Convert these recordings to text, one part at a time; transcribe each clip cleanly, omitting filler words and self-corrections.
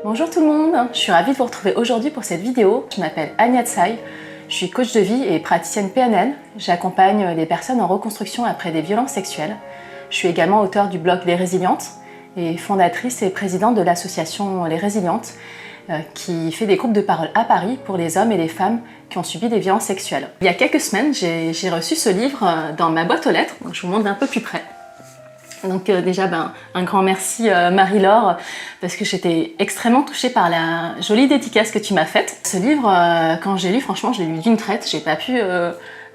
Bonjour tout le monde, je suis ravie de vous retrouver aujourd'hui pour cette vidéo. Je m'appelle Anya Tsai, je suis coach de vie et praticienne PNL. J'accompagne les personnes en reconstruction après des violences sexuelles. Je suis également auteure du blog Les Résilientes et fondatrice et présidente de l'association Les Résilientes qui fait des groupes de parole à Paris pour les hommes et les femmes qui ont subi des violences sexuelles. Il y a quelques semaines, j'ai reçu ce livre dans ma boîte aux lettres, donc je vous montre d'un peu plus près. Donc déjà, un grand merci Marie-Laure, parce que j'étais extrêmement touchée par la jolie dédicace que tu m'as faite. Ce livre, quand j'ai lu, franchement, je l'ai lu d'une traite, j'ai pas pu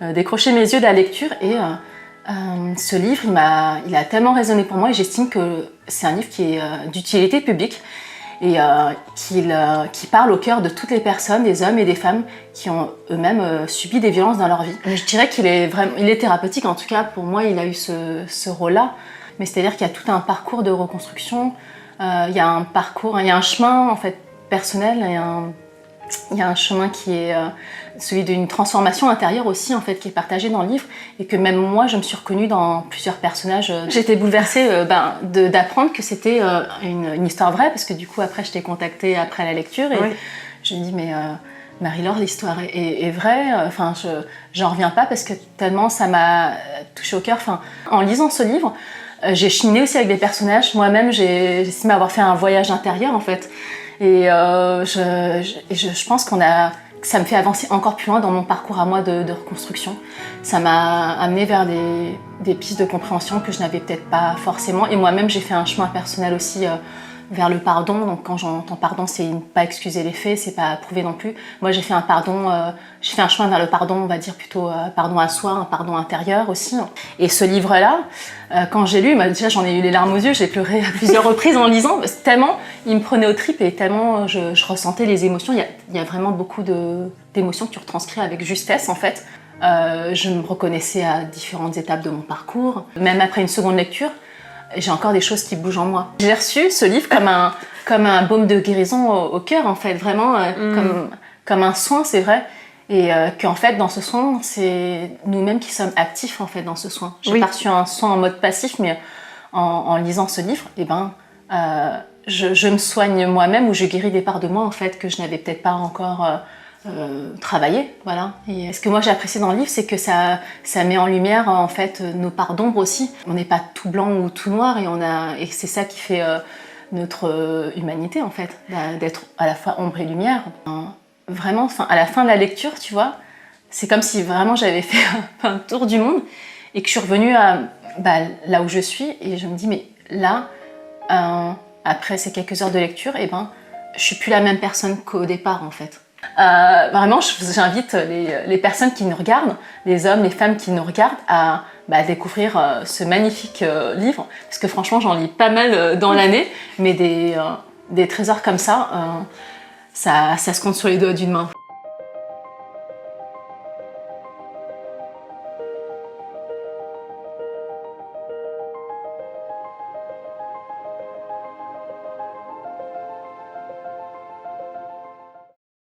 décrocher mes yeux de la lecture et ce livre, il a tellement résonné pour moi et j'estime que c'est un livre qui est d'utilité publique et qui parle au cœur de toutes les personnes, des hommes et des femmes qui ont eux-mêmes subi des violences dans leur vie. Je dirais qu'il est thérapeutique, en tout cas pour moi il a eu ce rôle-là. Mais c'est-à-dire qu'il y a tout un parcours de reconstruction, il y a un chemin en fait personnel, il y a un chemin qui est celui d'une transformation intérieure aussi en fait, qui est partagé dans le livre et que même moi je me suis reconnue dans plusieurs personnages. J'étais bouleversée d'apprendre que c'était une histoire vraie parce que du coup après je t'ai contactée après la lecture et oui. Je me dis mais Marie-Laure, l'histoire est vraie, j'en reviens pas parce que tellement ça m'a touchée au cœur. En lisant ce livre, j'ai cheminé aussi avec des personnages. Moi-même, j'ai estimé avoir fait un voyage intérieur en fait. Et je pense que ça me fait avancer encore plus loin dans mon parcours à moi de reconstruction. Ça m'a amené vers des pistes de compréhension que je n'avais peut-être pas forcément. Et moi-même, j'ai fait un chemin personnel aussi vers le pardon. Donc quand j'entends pardon, c'est ne pas excuser les faits, c'est pas prouver non plus. Moi, j'ai fait un chemin vers le pardon, on va dire plutôt pardon à soi, un pardon intérieur aussi. Et ce livre-là, quand j'ai lu, déjà j'en ai eu les larmes aux yeux, j'ai pleuré à plusieurs reprises en lisant, tellement il me prenait aux tripes et tellement je ressentais les émotions. Il y a vraiment beaucoup d'émotions que tu retranscris avec justesse en fait. Je me reconnaissais à différentes étapes de mon parcours. Même après une seconde lecture, j'ai encore des choses qui bougent en moi. J'ai reçu ce livre comme un baume de guérison au cœur en fait, vraiment comme un soin, c'est vrai. Et qu'en fait dans ce soin, c'est nous-mêmes qui sommes actifs en fait dans ce soin. J'ai pas reçu un soin en mode passif, mais en lisant ce livre, je me soigne moi-même ou je guéris des parts de moi en fait que je n'avais peut-être pas encore travaillé, voilà. Et ce que moi j'ai apprécié dans le livre, c'est que ça met en lumière en fait nos parts d'ombre aussi. On n'est pas tout blanc ou tout noir et c'est ça qui fait notre humanité en fait, d'être à la fois ombre et lumière. Vraiment, à la fin de la lecture, tu vois, c'est comme si vraiment j'avais fait un tour du monde et que je suis revenue à là où je suis et je me dis mais là, après ces quelques heures de lecture, je suis plus la même personne qu'au départ en fait. Vraiment, j'invite les personnes qui nous regardent, les hommes, les femmes qui nous regardent à découvrir ce magnifique livre parce que franchement j'en lis pas mal dans l'année, mais des trésors comme ça se compte sur les doigts d'une main.